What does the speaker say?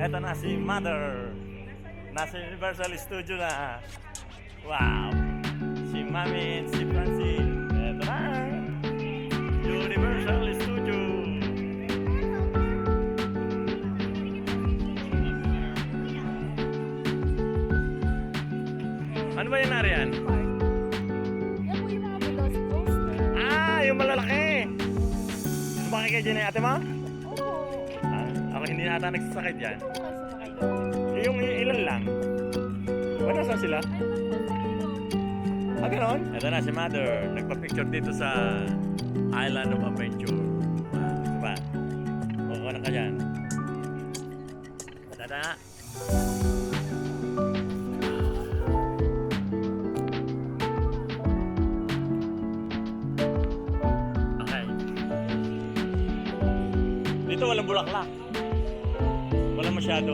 Eto na si Mother. Nasa Universal Studio na. Wow. Si Mami, si Francine. Eto na. Universal Studio. Ano ba yung nariyan? Yan po yung mga Belos poster. Ah, yung malalaki. Sumakay kayo dyan eh, ate mo? Oo. Ah, ako hindi na ata nagsasakay dyan. Ano kayo sumakay doon? Yung ilan lang. Wala saan sila? Ah, ganon? Ito na si Mother. Nagpa-picture dito sa Island of Adventure. Wow, diba? Oo na ka dyan. Tada! Okay. Dito walang bulaklak. Walang masyado.